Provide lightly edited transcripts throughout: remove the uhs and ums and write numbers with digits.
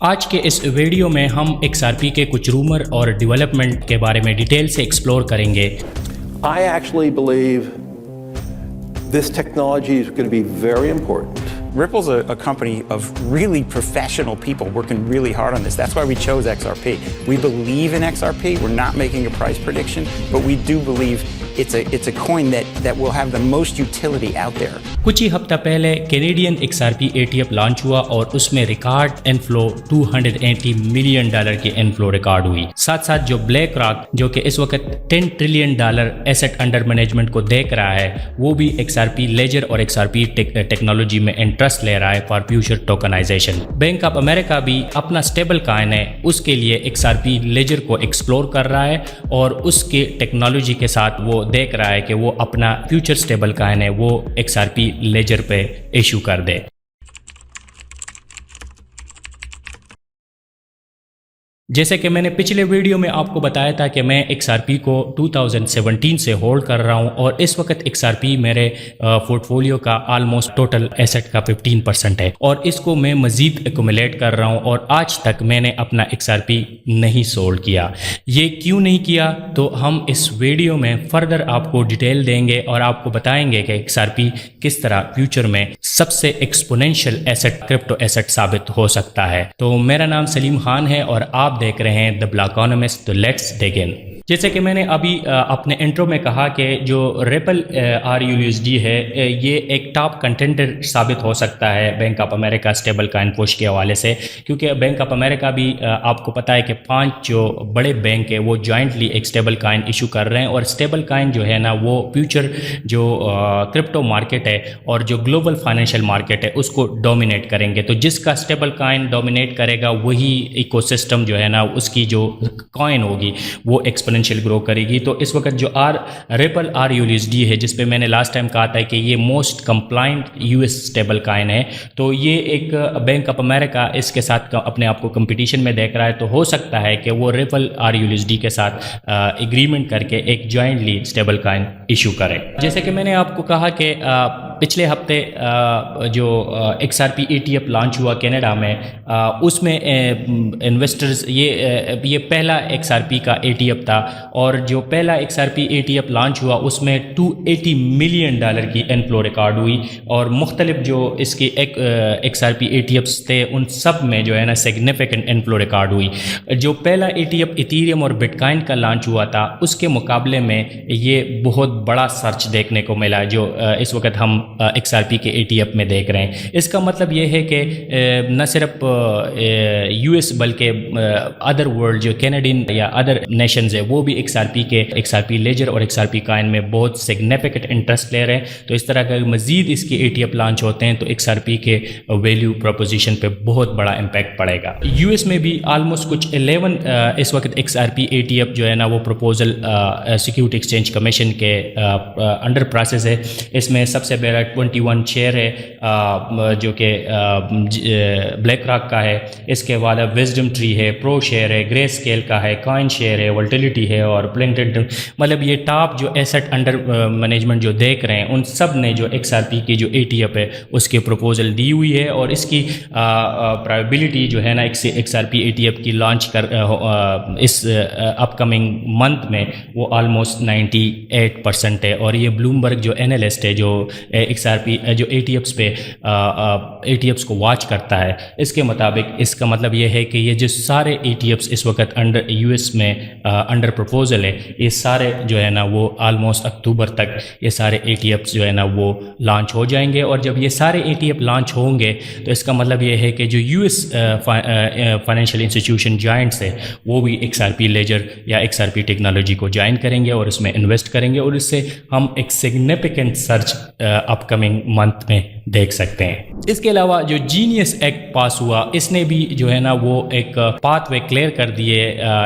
آج کے اس ویڈیو میں ہم XRP کے کچھ رومر اور ڈیولپمنٹ کے بارے میں ڈیٹیل سے ایکسپلور کریں گے۔ I actually believe this technology is going to be very important. Ripple's a company of really professional people working really hard on this. That's why we chose XRP. We believe in XRP. We're not making a price prediction, but we do believe it's a coin that will have the most utility out there. کچھ ہی ہفتہ پہلے Canadian XRP ETF launch ہوا اور اس میں record inflow $280 million کی inflow record ہوئی۔ ساتھ ساتھ جو بلیک راک جو کہ اس وقت $10 ٹریلین ایسٹ انڈر مینجمنٹ کو دیکھ رہا ہے، وہ بھی XRP لیجر اور XRP ٹیکنالوجی میں انٹرسٹ لے رہا ہے for future tokenisation. Bank of America بھی اپنا اسٹیبل کائن ہے، اس کے لیے XRP لیجر کو ایکسپلور کر رہا ہے اور اس کے ٹیکنالوجی کے ساتھ وہ دیکھ رہا ہے کہ وہ اپنا فیوچر اسٹیبل کائن ہے وہ XRP لیجر پہ ایشو کر دے۔ جیسے کہ میں نے پچھلے ویڈیو میں آپ کو بتایا تھا کہ میں XRP کو 2017 سے ہولڈ کر رہا ہوں اور اس وقت XRP میرے پورٹ فولیو کا آلموسٹ ٹوٹل ایسٹ کا 15% ہے اور اس کو میں مزید ایکومولیٹ کر رہا ہوں اور آج تک میں نے اپنا XRP نہیں سولڈ کیا۔ یہ کیوں نہیں کیا تو ہم اس ویڈیو میں فردر آپ کو ڈیٹیل دیں گے اور آپ کو بتائیں گے کہ XRP کس طرح فیوچر میں سب سے ایکسپونینشیل ایسٹ کرپٹو ایسٹ ثابت ہو سکتا ہے۔ تو میرا نام سلیم خان ہے اور آپ دیکھ رہے ہیں The Blackonomist۔ تو لیٹس ڈگ ان۔ جیسے کہ میں نے ابھی اپنے انٹرو میں کہا کہ جو ریپل RUSD ہے یہ ایک ٹاپ کنٹینڈر ثابت ہو سکتا ہے بینک آف امریکہ اسٹیبل کائن پوش کے حوالے سے، کیونکہ بینک آف امریکہ بھی آپ کو پتہ ہے کہ 5 جو بڑے بینک ہیں وہ جوائنٹلی ایک اسٹیبل کائن ایشو کر رہے ہیں اور اسٹیبل کائن جو ہے نا وہ فیوچر جو کرپٹو مارکیٹ ہے اور جو گلوبل فائنینشیل مارکیٹ ہے اس کو ڈومینیٹ کریں گے۔ تو جس کا اسٹیبل کائن ڈومینیٹ کرے گا وہی ایکو سسٹم جو ہے نا اس کی جو کوائن ہوگی وہ ایکسپونینشیل گرو کرے گی۔ تو اس وقت جو ریپل RUSD ہے جس پہ میں نے لاسٹ ٹائم کہا تھا کہ یہ موسٹ کمپلائنٹ US اسٹیبل کائن ہے، تو یہ ایک بینک آف امریکہ اس کے ساتھ اپنے آپ کو کمپٹیشن میں دیکھ رہا ہے، تو ہو سکتا ہے کہ وہ ریپل RUSD کے ساتھ ایگریمنٹ کر کے ایک جوائنٹلی اسٹیبل کائن ایشو کرے۔ جیسے کہ میں نے آپ کو کہا کہ پچھلے ہفتے جو XRP ETF لانچ ہوا کینیڈا میں، اس میں انویسٹرز یہ پہلا XRP کا ETF تھا اور جو پہلا XRP ETF لانچ ہوا اس میں $280 ملین کی انفلو ریکارڈ ہوئی اور مختلف جو اس کے XRP ETFs تھے ان سب میں جو ہے نا سگنیفیکنٹ انفلو ریکارڈ ہوئی۔ جو پہلا ETF ایتھیریم اور بٹ کائن کا لانچ ہوا تھا اس کے مقابلے میں یہ بہت بڑا سرچ دیکھنے کو ملا جو اس وقت ہم XRP کے ETF میں دیکھ رہے ہیں۔ اس کا مطلب یہ ہے کہ نہ صرف US بلکہ ادر ورلڈ جو کینیڈین یا ادر نیشنز ہے وہ بھی XRP لیجر اور XRP کائن میں بہت سگنیفیکنٹ انٹرسٹ لے رہے ہیں۔ تو اس طرح کا مزید اس کے ETF لانچ ہوتے ہیں تو XRP کے ویلیو پروپوزیشن پہ بہت بڑا امپیکٹ پڑے گا۔ US میں بھی آلموسٹ کچھ 11 اس وقت XRP ETF جو ہے نا وہ پروپوزل سیکیورٹی ایکسچینج کمیشن کے انڈر پروسیس ہے۔ اس میں سب سے بڑا 21 شیئر ہے جو کہ بلیک راک کا ہے، اس کے بعد وزڈم ٹری ہے، پرو شیئر ہے، گرے اسکیل کا ہے، کوائن شیئر ہے، والٹیلیٹی ہے اور پلنکٹن۔ مطلب یہ ٹاپ جو ایسٹ انڈر مینجمنٹ جو دیکھ رہے ہیں ان سب نے جو XRP کی جو ETF ہے اس کے پروپوزل دی ہوئی ہے اور اس کی پرابیبلٹی جو ہے نا XRP ETF کی لانچ کر اس اپ کمنگ منتھ میں وہ آلموسٹ 98% ہے۔ اور یہ بلومبرگ جو انالسٹ ہے جو XRP جو ETFs پہ ETFs کو واچ کرتا ہے، اس کے مطابق اس کا مطلب یہ ہے کہ یہ جو سارے ETFs اس وقت انڈر US میں انڈر پروپوزل ہے یہ سارے جو ہے نا وہ آلموسٹ اکتوبر تک یہ سارے ETFs جو ہے نا وہ لانچ ہو جائیں گے۔ اور جب یہ سارے ETF لانچ ہوں گے تو اس کا مطلب یہ ہے کہ جو US فائنینشیل انسٹیٹیوشن جوائنٹس ہے وہ بھی XRP لیجر یا XRP ٹیکنالوجی کو جوائن کریں گے اور اس میں انویسٹ کریں گے اور اس سے ہم ایک سگنیفیکنٹ سرچ اپ کمنگ منتھ میں دیکھ سکتے ہیں۔ اس کے علاوہ جو جینیس ایکٹ پاس ہوا اس نے بھی جو ہے نا وہ ایک پاتھ وے کلیئر کر دیے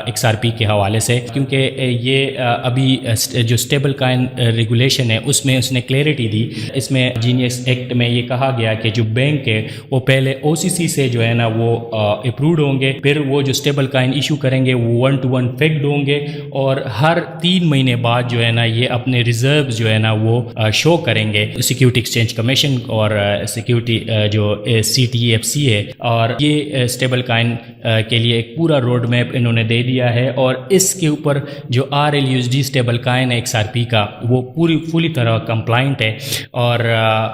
XRP کے حوالے سے کیونکہ یہ ابھی جو اسٹیبل کائن ریگولیشن ہے اس میں اس نے کلیئرٹی دی. اس میں جینیس ایکٹ میں یہ کہا گیا کہ جو بینک ہے وہ پہلے OCC سے جو ہے نا وہ اپروڈ ہوں گے, پھر وہ جو اسٹیبل کائن ایشو کریں گے وہ 1 to 1 فیکڈ ہوں گے, اور ہر 3 مہینے بعد جو ہے نا یہ اپنے ریزروز جو ہے نا وہ شو کریں گے سیکیورٹی ایکسچینج کمیشن اور سیکیورٹی جو CTFC ہے. اور یہ اسٹیبل کائن کے لیے ایک پورا روڈ میپ انہوں نے دے دیا ہے, اور اس کے اوپر جو RLUSD اسٹیبل کائن ہے XRP کا وہ پوری طرح کمپلائنٹ ہے, اور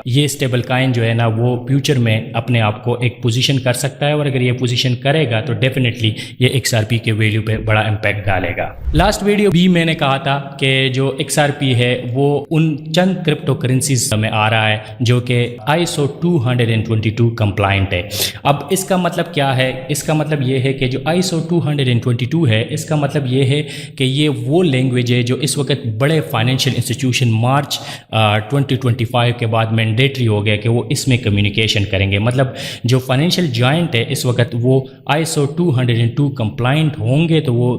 یہ اسٹیبل کائن جو ہے نا وہ فیوچر میں اپنے آپ کو ایک پوزیشن کر سکتا ہے, اور اگر یہ پوزیشن کرے گا تو ڈیفینیٹلی یہ XRP کے ویلیو پہ بڑا امپیکٹ ڈالے گا. لاسٹ ویڈیو بھی میں نے کہا تھا کہ جو XRP ہے وہ ان چند کرپٹو کرنسیز میں آ رہا ہے جو کہ ISO 222 کمپلائنٹ ہے. اب اس کا مطلب کیا ہے؟ اس کا مطلب یہ ہے کہ جو ISO 222 ہے اس کا مطلب یہ ہے کہ یہ وہ لینگویج ہے جو اس وقت بڑے فائنینشیل انسٹیٹیوشن مارچ 2025 کے بعد مینڈیٹری ہو گیا کہ وہ اس میں کمیونیکیشن کریں گے. مطلب جو فائنینشیل جوائنٹ ہے اس وقت وہ ISO 202 کمپلائنٹ ہوں گے تو وہ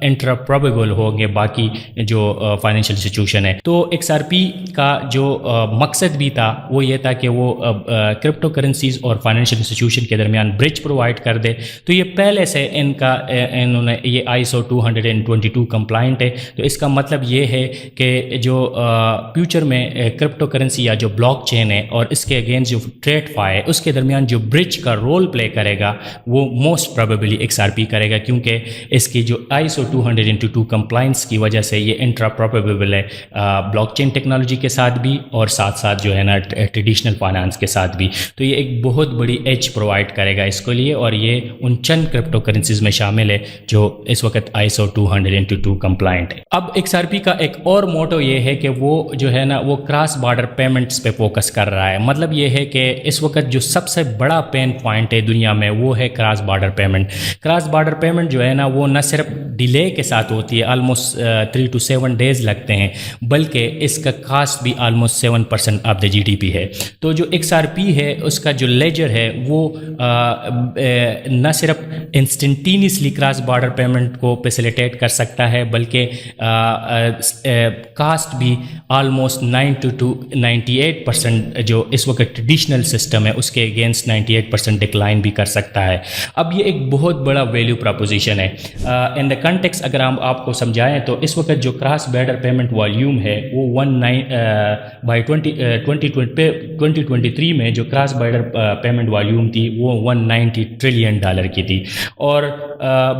انٹرپروبیبل ہوں گے باقی جو فائنینشیل انسٹیٹیوشن ہے. تو XRP کا جو مقصد بھی تھا وہ یہ تھا کہ وہ کرپٹو کرنسیز اور فائنینشیل انسٹیٹیوشن کے درمیان برج پرووائڈ کر دے. تو یہ پہلے سے انہوں نے یہ ISO 222 کمپلائنٹ ہے. تو اس کا مطلب یہ ہے کہ جو فیوچر میں کرپٹو کرنسی یا جو بلاک چین ہے اور اس کے اگینسٹ جو ٹریڈ فائی ہے اس کے درمیان جو برج کا رول پلے کرے گا وہ موسٹ پروبیبلی XRP کرے گا, کیونکہ اس کی جو ISO 222 کمپلائنس کی وجہ سے یہ انٹرپروبیبل ہے بلاک چین ٹیکنالوجی کے ساتھ بھی اور ساتھ ساتھ جو ہے نا ٹریڈیشنل فائنانس کے ساتھ بھی. تو یہ ایک بہت بڑی ایج پرووائڈ کرے گا اس کے لیے, اور یہ ان چند کرپٹو کرنسیز میں شامل ہے جو اس وقت ISO 222 کمپلائنٹ ہے. اب XRP کا ایک اور موٹو یہ ہے کہ وہ جو ہے نا وہ کراس بارڈر پیمنٹس پہ فوکس کر رہا ہے. مطلب یہ ہے کہ اس وقت جو سب سے بڑا پین پوائنٹ ہے دنیا میں وہ ہے cross border payment. Cross border payment جو ہے نا وہ نہ صرف ڈیلے کے ساتھ ہوتی ہے, آلموسٹ 3 to 7 days لگتے ہیں, بلکہ اس کا کاسٹ بھی آلموسٹ 7% آف دا GDP ہے. تو جو XRP ہے اس کا جو لیجر ہے وہ نہ صرف انسٹنٹینیسلی کراس بارڈر پیمنٹ کو فیسیلیٹیٹ کر سکتا ہے بلکہ کاسٹ بھی آلموسٹ 90 to 98% جو اس وقت ٹریڈیشنل سسٹم ہے اس کے اگینسٹ 98% ڈکلائن بھی کر سکتا ہے. اب یہ ایک بہت بڑا ویلیو پراپوزیشن ہے. ان دا کنٹیکس اگر ہم آپ کو سمجھائیں تو اس وقت جو کراس بارڈر پیمنٹ والیوم ہے وہ 2023 میں جو کراس بارڈر پیمنٹ والیوم تھی وہ $190 ٹریلین کی تھی, اور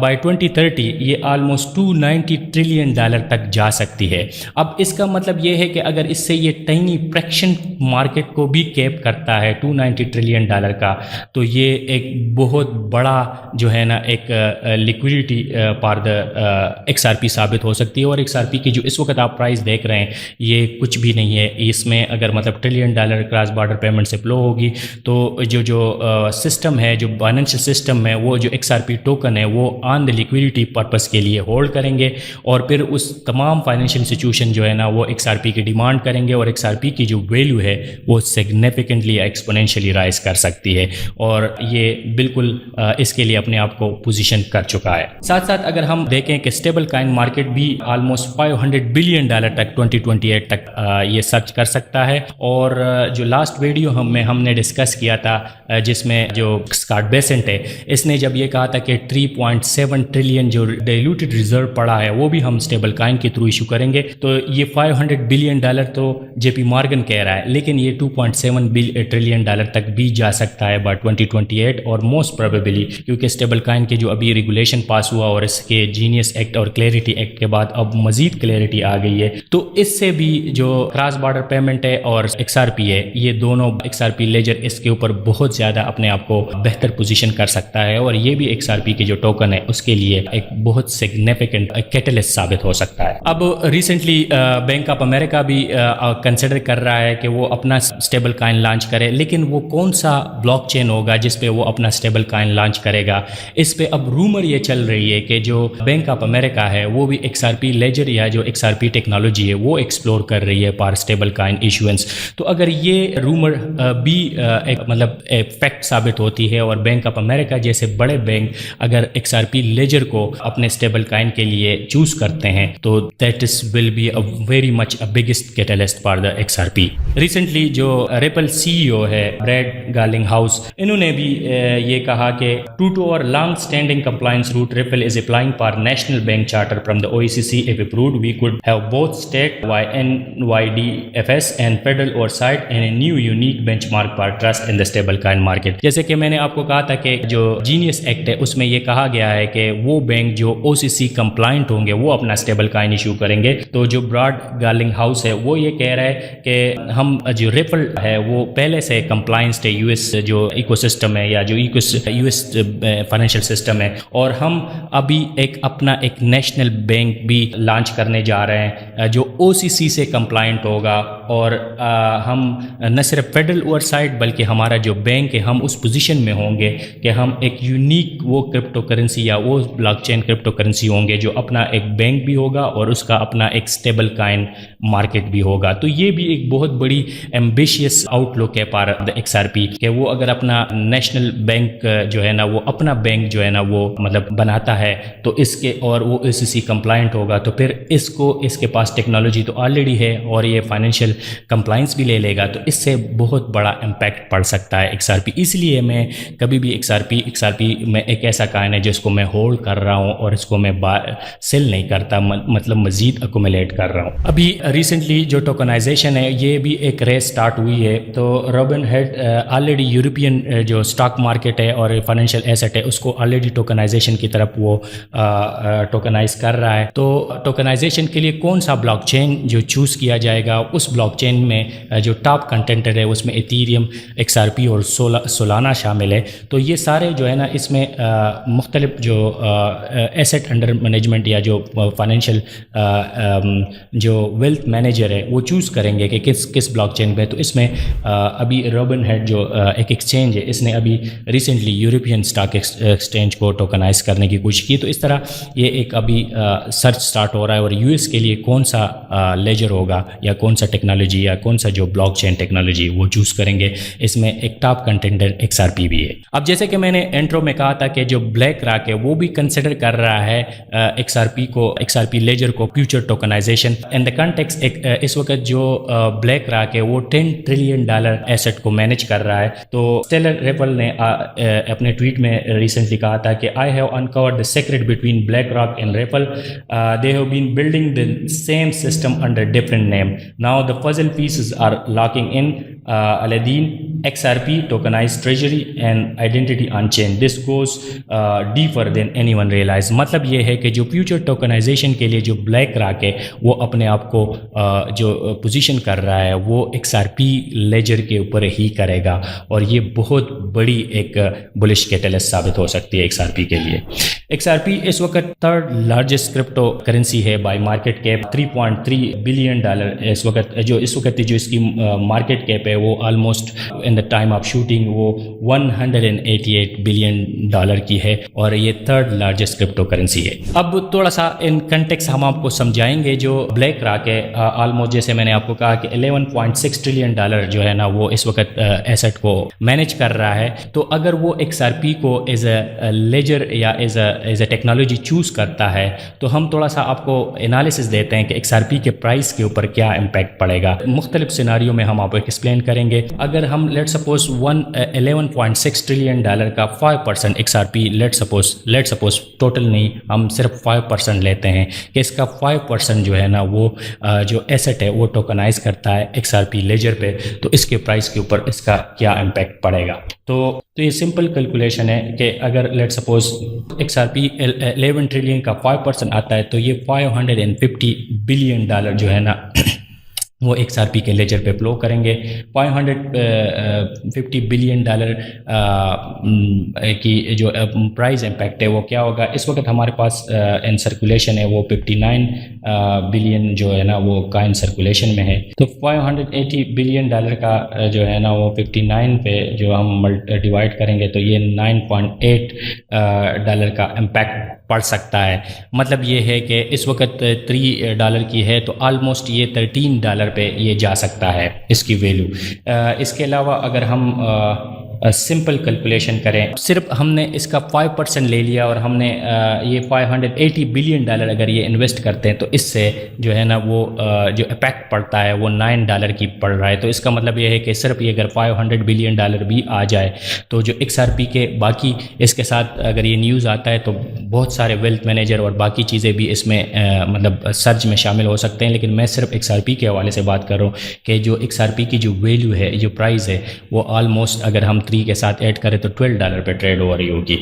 بائی 2030 یہ آلموسٹ $290 ٹریلین تک جا سکتی ہے. اب اس کا مطلب یہ ہے کہ اگر اس سے یہ ٹائنی فریکشن مارکیٹ کو بھی کیپ کرتا ہے $290 ٹریلین کا, تو یہ ایک بہت بڑا جو ہے نا ایک لیکوڈیٹی فار دا XRP ثابت ہو سکتی ہے. اور XRP کی جو اس وقت آپ پرائز دیکھ رہے ہیں یہ کچھ بھی نہیں ہے. اس میں اگر مطلب $1 ٹریلین کراس بارڈر پیمنٹ سے فلو ہوگی تو جو سسٹم ہے جو فائنینشیل سسٹم میں وہ جو XRP ٹوکن ہے وہ آن دا لیکوڈیٹی پرپس کے لیے ہولڈ کریں گے, اور پھر اس تمام فائنینشیل انسٹیٹیوشن جو ہے نا وہ XRP کی ڈیمانڈ کریں گے, اور XRP کی جو ویلیو ہے وہ سگنیفیکنٹلی ایکسپونینشلی رائز کر سکتی ہے, اور یہ بالکل اس کے لیے اپنے آپ کو پوزیشن کر چکا ہے. ساتھ ساتھ اگر ہم دیکھیں کہ اسٹیبل کائن مارکیٹ بھی آلموسٹ $500 بلین تک 2028 تک یہ سرچ کر سکتا ہے. اور جو لاسٹ ویڈیو میں ہم نے ڈسکس کیا تھا جس میں جو اسکاٹ بیسنٹ ہے اس نے جب یہ کہا تھا کہ 3.7 ٹریلین جو ڈائلیوٹڈ ریزرو پڑا ہے وہ بھی ہم اسٹیبل کائن کے تھرو ایشو کریں گے, تو یہ $500 بلین تو JP مارگن کہہ رہا ہے, لیکن یہ 2.7 ٹریلین تک بھی جا سکتا ہے بائی 2028, اور موسٹ پروبیبلی کیونکہ اسٹیبل کائن کے جو ابھی ریگولیشن پاس ہوا اور اس کے جینیس ایکٹ اور کلیئرٹی ایکٹ کے بعد اب مزید کلیئرٹی آ گئی ہے, تو اس سے بھی جو کراس بارڈر پیمنٹ ہے اور XRP ہے یہ دونوں XRP لیجر اس کے اوپر بہت زیادہ اپنے آپ کو بہتر پوزیشن کر سکتا ہے, اور یہ بھی XRP کی جو ٹوکن ہے اس کے لیے ایک بہت سگنیفیکنٹ کیٹلسٹ ثابت ہو سکتا ہے. اب ریسنٹلی بینک آف امریکہ بھی کنسیڈر کر رہا ہے کہ وہ اپنا اسٹیبل کائن لانچ کرے, لیکن وہ کون سا بلاک چین ہوگا جس پہ وہ اپنا اسٹیبل کائن لانچ کرے گا. اس پہ اب رومر یہ چل رہی ہے کہ جو بینک آف امریکہ ہے وہ بھی XRP لیجر یا جو XRP ٹیکنالوجی ہے وہ ایکسپلور کر رہی ہے فار اسٹیبل کائن ایشوئنس. تو اگر یہ رومر بھی مطلب فیکٹ ثابت ہوتی ہے اور بینک آف امریکہ جیسے بڑے بینک اگر XRP لیجر کو اپنے اسٹیبل کائن کے کے لیے چوز کرتے ہیں تو that is will be a very much a biggest catalyst for the XRP. Recently جو ریپل CEO ہے بریڈ گارلنگ ہاؤس, انہوں نے بھی یہ کہا کہ to to our long standing compliance route Ripple is applying for national bank charter from the OECD. if approved we could have both state NYDFS and federal oversight and a new unique benchmark for trust in the stable coin market. جیسے کہ میں نے آپ کو کہا تھا کہ جو جینیس ایکٹ ہے اس میں یہ کہا گیا ہے کہ وہ بینک جو OCC کمپلائنٹ ہوں گے وہ اپنا اسٹیبل کائن ایشو کریں گے. تو جو براڈ گارلنگ ہاؤس ہے وہ یہ کہہ رہا ہے کہ ہم جو ریپل ہے وہ پہلے سے کمپلائنس ہے US جو ایکو سسٹم ہے یا جو US فائنینشیل سسٹم ہے, اور ہم ابھی اپنا ایک نیشنل بینک بھی لانچ کرنے جا رہے ہیں جو OCC سے کمپلائنٹ ہوگا, اور ہم نہ صرف فیڈرل اوورسائٹ بلکہ ہمارا جو بینک ہے ہم اس پوزیشن میں ہوں گے کہ ہم ایک یونیک وہ کرپٹو کرنسی یا وہ بلاک چین کرپٹو کرنسی ہوں گے جو اپنا ایک بینک بھی ہوگا اور اس کا اپنا ایک اسٹیبل کائن مارکیٹ بھی ہوگا. تو یہ بھی ایک بہت بڑی ایمبیشیس آؤٹ لک ہے پار XRP کہ وہ اگر اپنا نیشنل بینک جو ہے نا وہ اپنا بینک جو ہے نا وہ مطلب بناتا ہے تو اس کے اور وہ OCC کمپلائنٹ ہوگا تو پھر اس کے پاس ٹیکنالوجی تو آلریڈی ہے اور یہ فائنینشیل کمپلائنس بھی لے گا, تو اس سے بہت بڑا امپیکٹ پڑ سکتا ہے XRP. اس لیے میں کبھی بھی XRP میں ایک ایسا کائن ہے جس کو میں ہولڈ کر رہا ہوں اور اس کو میں سیل نہیں کرتا, مطلب مزید اکومولیٹ کر رہا ہوں. ابھی ریسنٹلی جو ٹوکنائزیشن ہے یہ بھی ایک ریس سٹارٹ ہوئی ہے. تو روبن ہیڈ آلریڈی یورپین جو اسٹاک مارکیٹ ہے اور فائنینشیل ایسٹ ہے اس کو آلریڈی ٹوکنائزیشن کی طرف وہ ٹوکنائز کر رہا ہے. تو ٹوکنائزیشن کے لیے کون سا بلاک چین جو چوز کیا جائے گا, اس بلاک چین میں جو ٹاپ کنٹینٹر ہے اس میں ایتھیریم, XRP اور سولانا شامل ہے. تو یہ سارے جو ہے نا اس میں مختلف جو ایسٹ انڈر مینجمنٹ یا جو فائنینشیل جو ویلتھ مینیجر ہے وہ چوز کریں گے کہ کس بلاک چین پہ. تو اس میں ابھی روبن ہیڈ جو ایک ایکسچینج ہے اس نے ابھی ریسنٹلی یورپین اسٹاک ایکسچینج کو ٹوکنائز کرنے کی کوشش کی. تو اس طرح یہ ایک ابھی سرچ سٹارٹ ہو رہا ہے, اور US کے لیے کون سا لیجر ہوگا یا کون سا ٹیکنالوجی یا کون سا جو بلاک چین ٹیکنالوجی وہ چوز کریں گے. اس میں ایک ٹاپ کنٹینڈر XRP بھی ہے. اب جیسے کہ میں نے انٹرو میں کہا تھا کہ جو بلیک راک ہے وہ بھی کنسیڈر کر رہا ہے XRP لیجر کو future tokenization. In the context اس وقت جو بلیک راک ہے وہ $10 ٹریلین ایسٹ کو مینیج کر رہا ہے. تو اسٹیلر ریپل نے اپنے ٹویٹ میں ریسنٹلی کہا تھا کہ I have uncovered the secret between BlackRock and Ripple. They have been building the same system under different name. Now the puzzle pieces are locking in. Aladdin, XRP, tokenized treasury and identity on-chain. This goes deeper than anyone realize. مطلب یہ ہے کہ جو future tokenisation کے لیے جو black rock ہے وہ اپنے آپ کو جو پوزیشن کر رہا ہے وہ XRP لیجر کے اوپر ہی کرے گا, اور یہ بہت بڑی ایک بلش کیٹلسٹ ثابت ہو سکتی ہے XRP کے لیے. XRP اس وقت تھرڈ لارجسٹ کرپٹو کرنسی ہے بائی مارکیٹ کیپ, $3.3 بلین. اس وقت جو اس کی مارکیٹ کیپ ہے وہ almost in the time of shooting وہ $188 بلین کی ہے, اور یہ تھرڈ لارجسٹ کرپٹو کرنسی ہے. اب تھوڑا سا ان کنٹیکس ہم آپ کو سمجھائیں گے. جو بلیک راک ہے آلموسٹ جیسے میں نے آپ کو کہا کہ $11.6 ٹریلین جو ہے نا وہ اس وقت ایسٹ کو مینیج کر رہا ہے. تو اگر وہ XRP کو ایز اے لیجر یا ایز اے ٹیکنالوجی چوز کرتا ہے تو ہم تھوڑا سا آپ کو انالیسس دیتے ہیں کہ XRP کے پرائس کے اوپر کیا امپیکٹ پڑے گا. مختلف سیناریو میں ہم آپ کو ایکسپلین کریں گے. اگر ہم لیٹ سپوز $11.6 ٹریلین کا 5% XRP لیٹ سپوز ٹوٹل نہیں, ہم صرف 5% لیتے ہیں کہ اس کا 5% جو ہے نا وہ جو ایسٹ ہے وہ ٹوکنائز کرتا ہے XRP لیجر پہ, تو اس کے پرائس کے اوپر اس کا کیا امپیکٹ پڑے گا. تو یہ سمپل کیلکولیشن ہے کہ اگر لیٹ سپوز XRP 11 ٹریلین کا 5% آتا ہے تو یہ $550 بلین جو ہے نا وہ XRP کے لیجر پہ فلو کریں گے. $550 بلین کی جو پرائز امپیکٹ ہے وہ کیا ہوگا. اس وقت ہمارے پاس ان سرکولیشن ہے وہ 59 بلین جو ہے نا وہ کائن سرکولیشن میں ہے. تو $580 بلین کا جو ہے نا وہ 59 پہ جو ہم ڈیوائڈ کریں گے تو یہ $9.8 کا امپیکٹ پڑ سکتا ہے. مطلب یہ ہے کہ اس وقت $3 کی ہے تو آلموسٹ یہ $13 پہ یہ جا سکتا ہے اس کی ویلیو. اس کے علاوہ اگر ہم سمپل کیلکولیشن کریں، صرف ہم نے اس کا 5% لے لیا اور ہم نے یہ $580 بلین اگر یہ انویسٹ کرتے ہیں تو اس سے جو ہے نا وہ جو امپیکٹ پڑتا ہے وہ $9 کی پڑ رہا ہے. تو اس کا مطلب یہ ہے کہ صرف یہ اگر $500 بلین بھی آ جائے تو جو XRP کے باقی اس کے ساتھ اگر یہ نیوز آتا ہے تو بہت سارے ویلتھ مینیجر اور باقی چیزیں بھی اس میں مطلب سرچ میں شامل ہو سکتے ہیں، لیکن میں صرف XRP کے حوالے سے بات کر رہا ہوں کہ جو XRP کی جو ویلیو ہے، جو پرائز ہے، وہ آلموسٹ اگر ہم 3 کے ساتھ ایڈ کریں تو $12 پہ ٹریڈ ہو رہی ہوگی.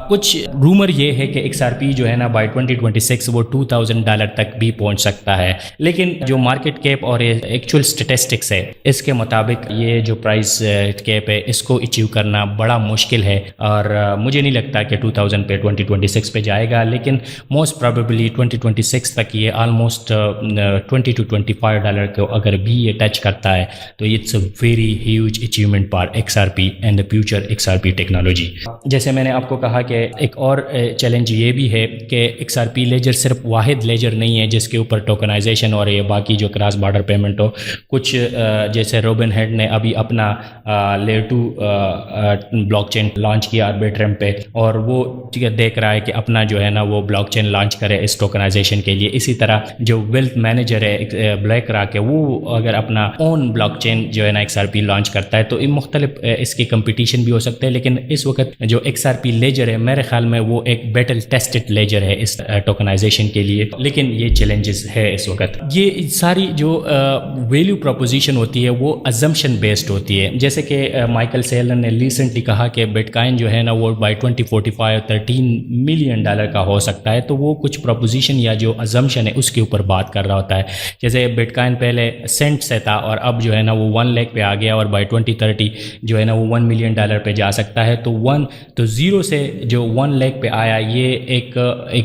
کچھ رومر یہ ہے کہ XRP جو ہے نا بائی 2026 وہ $2000 تک بھی پہنچ سکتا ہے، لیکن جو مارکیٹ کیپ اور ایکچوئل سٹیٹسٹکس ہے اس کے مطابق یہ جو پرائز کیپ ہے اس کو اچیو کرنا بڑا مشکل ہے، اور مجھے نہیں لگتا کہ 2000 پہ 2026 پہ جائے گا، لیکن موسٹ پروبیبلی 2026 تک یہ آلموسٹ $20 to $25 کو اگر بھی یہ ٹچ کرتا ہے تو it's a very huge achievement for XRP and the future XRP technology. جیسے میں نے آپ کو کہا کہ ایک اور چیلنج یہ بھی ہے کہ XRP لیجر صرف واحد لیجر نہیں ہے جس کے اوپر ٹوکنائزیشن اور یہ باقی جو کراس بارڈر پیمنٹ ہو. کچھ جیسے روبن ہیڈ نے ابھی اپنا لیئر 2 بلاک چین لانچ کیا آربیٹرم پہ، اور وہ دیکھ رہا ہے کہ اپنا جو ہے نا وہ بلاک چین لانچ کرے اس ٹوکنائزیشن کے لیے. اسی طرح جو ویلتھ مینیجر ہے بلیک راک ہے، وہ اگر اپنا اون بلاک چین جو ہے نا XRP لانچ کرتا ہے تو مختلف اس کی کمپٹیشن بھی ہو سکتے ہیں، لیکن اس وقت جو XRP لیجر ہے میرے خیال میں وہ ایک بیٹل ٹیسٹڈ لیجر ہے اس ٹوکنائزیشن کے لیے، لیکن یہ چیلنجز ہے اس وقت. یہ ساری جو ویلیو پروپوزیشن ہوتی ہے وہ ازمپشن بیسڈ ہوتی ہے. جیسے کہ مائیکل سیلن نے ریسنٹلی کہا کہ بٹ کائن جو ہے نا وہ بائی 2045 $13 ملین کا ہو سکتا ہے، تو وہ کچھ پروپوزیشن یا جو ازمپشن ہے اس کے اوپر بات کر رہا ہوتا ہے. جیسے بٹ کائن پہلے سینٹ سے تھا اور اب جو ہے نا وہ 1 لاکھ پہ آ گیا، اور بائی 2030 جو ہے نا وہ $1 ملین پہ جا سکتا ہے. تو 0 سے جو 1 لاکھ پہ آیا، یہ ایک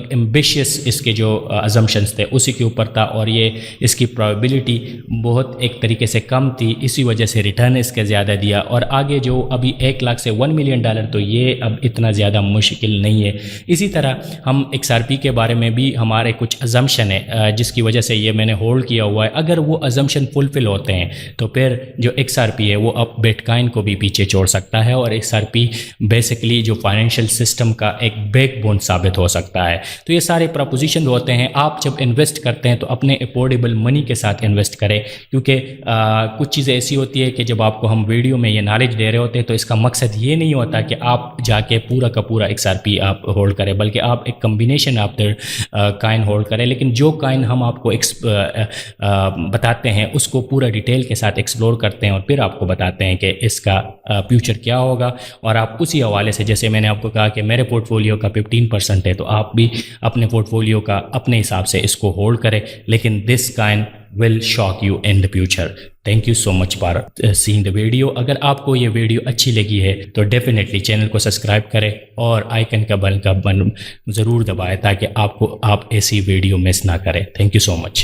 ایمبیشیس اس کے جو ازمپشنس تھے اسی کے اوپر تھا، اور یہ اس کی پرابیبلٹی بہت ایک طریقے سے کم تھی، اسی وجہ سے ریٹرن اس کے زیادہ دیا. اور آگے جو ابھی 1 لاکھ سے $1 ملین تو یہ اب اتنا زیادہ مشکل نہیں ہے. اسی طرح ہم XRP کے بارے میں بھی ہمارے کچھ ازمپشن ہے جس کی وجہ سے یہ میں نے ہولڈ کیا ہوا ہے. اگر وہ ازمپشن فلفل ہوتے ہیں تو پھر جو XRP ہے وہ اب بٹ کائن کو بھی پیچھے چھوڑ سکتا ہے، اور XRP بیسکلی جو فائنینشیل سسٹم کا ایک بیک بون ثابت ہو سکتا ہے. تو یہ سارے پروپوزیشن ہوتے ہیں. آپ جب انویسٹ کرتے ہیں تو اپنے افورڈیبل منی کے ساتھ انویسٹ کریں، کیونکہ کچھ چیزیں ایسی ہوتی ہے کہ جب آپ کو ہم ویڈیو میں یہ نالج دے رہے ہوتے ہیں تو اس کا مقصد یہ نہیں ہوتا کہ آپ جا کے پورا کا پورا XRP آپ ہولڈ کریں، بلکہ آپ ایک کمبینیشن آپ کائن ہولڈ کریں. لیکن جو کائن ہم آپ کو بتاتے ہیں اس کو پورا ڈیٹیل کے ساتھ ایکسپلور کرتے ہیں اور پھر آپ کو بتاتے ہیں کہ اس کا فیوچر کیا ہوگا. اور آپ اسی حوالے سے، جیسے میں نے آپ کو کہا کہ میرے پورٹ فولیو کا 15% ہے، تو آپ بھی اپنے پورٹ فولیو کا اپنے حساب سے اس کو ہولڈ کریں، لیکن دس کائن will shock you in the future. Thank you so much for seeing the video. اگر آپ کو یہ ویڈیو اچھی لگی ہے تو ڈیفینیٹلی چینل کو سبسکرائب کریں اور آئیکن کا بل ضرور دبائیں تاکہ آپ ایسی ویڈیو مس نہ کریں. Thank you so much.